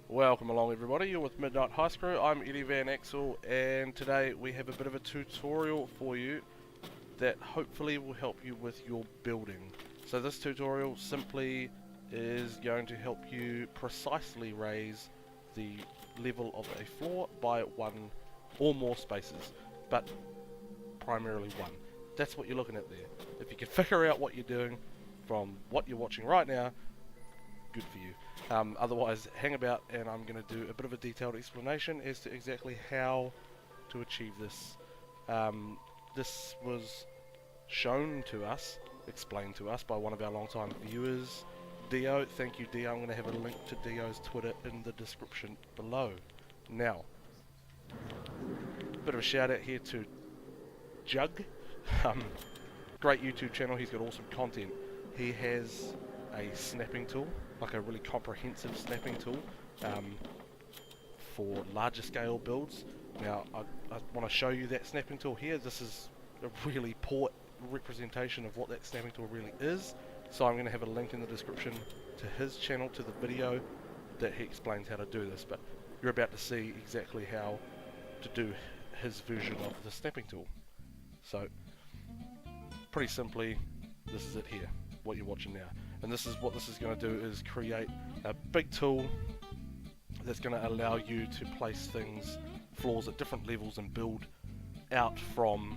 Welcome along everybody, you're with Midnight Heist Crew. I'm Eddie Van Axel, and today we have a bit of a tutorial for you that hopefully will help you with your building. So this tutorial simply is going to help you precisely raise the level of a floor by one or more spaces, but primarily one. That's what you're looking at there. If you can figure out what you're doing from what you're watching right now, good for you. Otherwise, hang about and I'm going to do a bit of a detailed explanation as to exactly how to achieve this. This was shown to us, explained to us by one of our long-time viewers, Dio. Thank you, Dio. I'm going to have a link to Dio's Twitter in the description below. Now, bit of a shout out here to Jug. Great YouTube channel, he's got awesome content. He has a snapping tool, like a really comprehensive snapping tool for larger scale builds. Now I want to show you that snapping tool here. This is a really poor representation of what that snapping tool really is, so I'm going to have a link in the description to his channel, to the video that he explains how to do this, but you're about to see exactly how to do his version of the snapping tool. So pretty simply, this is it here, what you're watching now. And this is what this is going to do, is create a big tool that's going to allow you to place things, floors at different levels, and build out from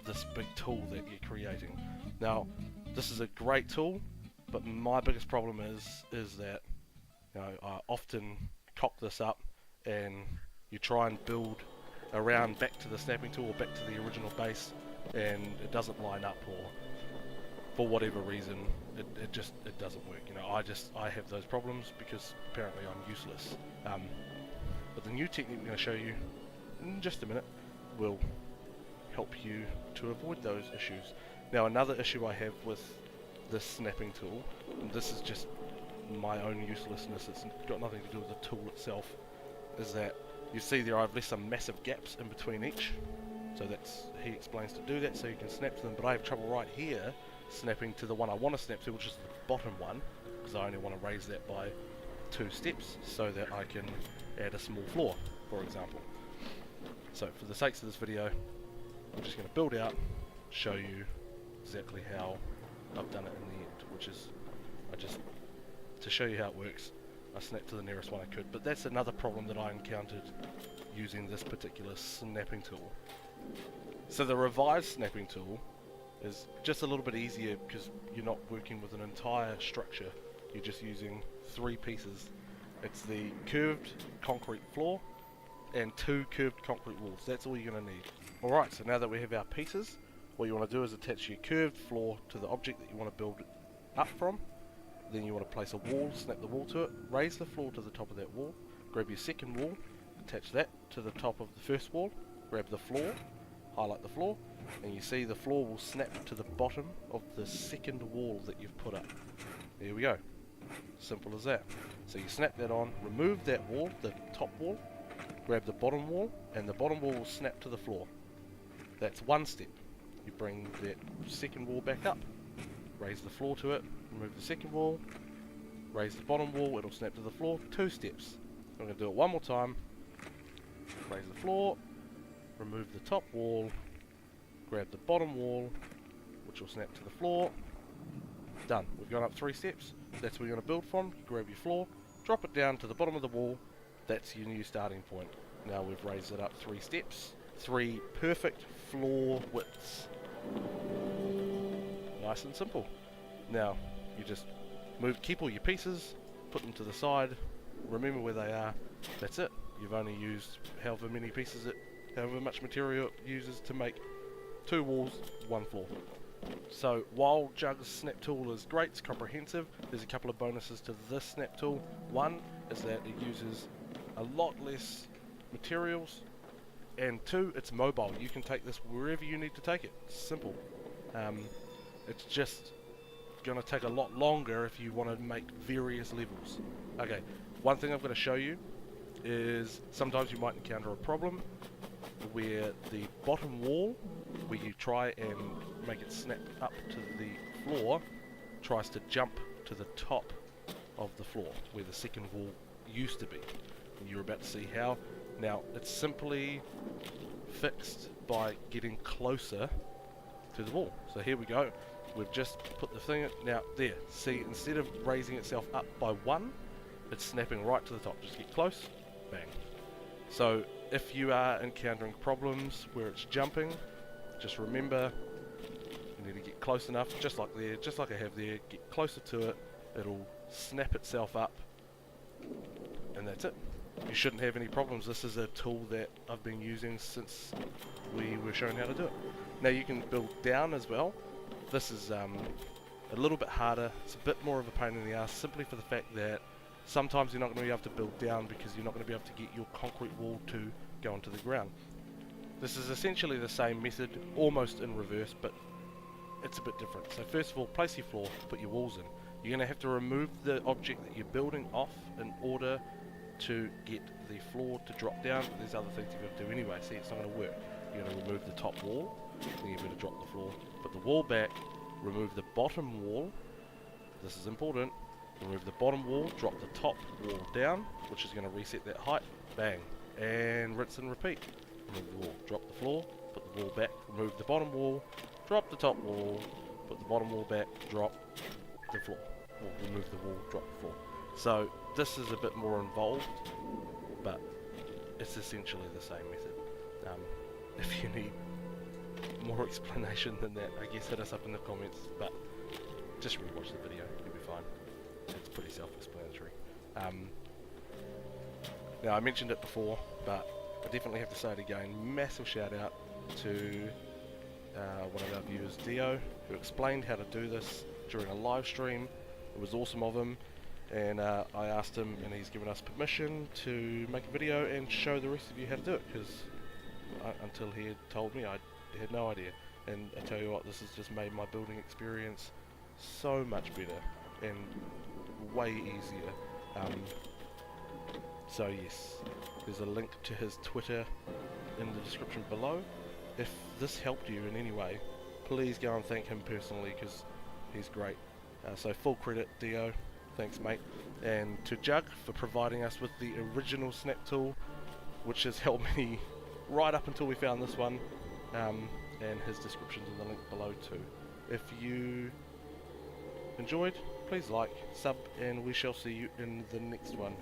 this big tool that you're creating. Now, this is a great tool, but my biggest problem is that, you know, I often cock this up and you try and build around back to the snapping tool or back to the original base, and it doesn't line up, or for whatever reason it doesn't work. You know, I have those problems because apparently I'm useless. But the new technique I'm going to show you in just a minute will help you to avoid those issues. Now, another issue I have with this snapping tool, and this is just my own uselessness, it's got nothing to do with the tool itself, is that you see there I've left some massive gaps in between each. So that's, he explains to do that so you can snap to them, but I have trouble right here snapping to the one I want to snap to, which is the bottom one, because I only want to raise that by 2 steps so that I can add a small floor, for example. So for the sakes of this video, I'm just going to build out, show you exactly how I've done it in the end, which is, to show you how it works, I snapped to the nearest one I could. But that's another problem that I encountered using this particular snapping tool. So the revised snapping tool is just a little bit easier because you're not working with an entire structure, you're just using 3 pieces. It's the curved concrete floor and 2 curved concrete walls. That's all you're going to need. Alright, so now that we have our pieces, what you want to do is attach your curved floor to the object that you want to build up from. Then you want to place a wall, snap the wall to it, raise the floor to the top of that wall, grab your second wall, attach that to the top of the first wall, grab the floor, highlight the floor, and you see the floor will snap to the bottom of the second wall that you've put up. There we go. Simple as that. So you snap that on, remove that wall, the top wall, grab the bottom wall, and the bottom wall will snap to the floor. That's one step. You bring that second wall back up, raise the floor to it, remove the second wall, raise the bottom wall, it'll snap to the floor. 2 steps. I'm going to do it one more time. Raise the floor, remove the top wall, grab the bottom wall, which will snap to the floor. Done. We've gone up 3 steps. That's where you're going to build from. You grab your floor, drop it down to the bottom of the wall. That's your new starting point. Now we've raised it up 3 steps. 3 perfect floor widths. Nice and simple. Now you just keep all your pieces, put them to the side, remember where they are. That's it. You've only used however much material it uses to make 2 walls, 1 floor. So while Jug's snap tool is great, it's comprehensive, there's a couple of bonuses to this snap tool. One is that it uses a lot less materials, and 2, it's mobile. You can take this wherever you need to take it. It's simple. It's just going to take a lot longer if you want to make various levels. Okay, one thing I'm going to show you is sometimes you might encounter a problem where the bottom wall, where you try and make it snap up to the floor, tries to jump to the top of the floor, where the second wall used to be. And you're about to see how. Now, it's simply fixed by getting closer to the wall. So here we go. We've just put the thing, now there, see, instead of raising itself up by 1, it's snapping right to the top. Just get close, bang. So if you are encountering problems where it's jumping, just remember you need to get close enough, just like there, just like I have there, get closer to it, it'll snap itself up, and that's it. You shouldn't have any problems. This is a tool that I've been using since we were shown how to do it. Now you can build down as well. This is a little bit harder, it's a bit more of a pain in the ass, simply for the fact that sometimes you're not going to be able to build down because you're not going to be able to get your concrete wall to go onto the ground. This is essentially the same method, almost in reverse, but it's a bit different. So first of all, place your floor, put your walls in. You're going to have to remove the object that you're building off in order to get the floor to drop down. There's other things you've got to do anyway. See, it's not going to work. You're going to remove the top wall, then you're going to drop the floor, put the wall back, remove the bottom wall. This is important. Remove the bottom wall, drop the top wall down, which is going to reset that height. Bang. And rinse and repeat. Remove the wall, drop the floor, put the wall back, remove the bottom wall, drop the top wall, put the bottom wall back, drop the floor. Or remove the wall, drop the floor. So this is a bit more involved, but it's essentially the same method. If you need more explanation than that, I guess hit us up in the comments, but just rewatch the video, you'll be fine. It's pretty self-explanatory. Now I mentioned it before, but I definitely have to say it again. Massive shout out to one of our viewers, Dio, who explained how to do this during a live stream. It was awesome of him, and I asked him, and he's given us permission to make a video and show the rest of you how to do it, because until he had told me, I had no idea. And I tell you what, this has just made my building experience so much better and way easier. So yes, there's a link to his Twitter in the description below. If this helped you in any way, please go and thank him personally, because he's great. So full credit, Dio, thanks mate. And to Jug for providing us with the original snap tool, which has helped me right up until we found this one, and his description's in the link below too. If you enjoyed, please like, sub, and we shall see you in the next one.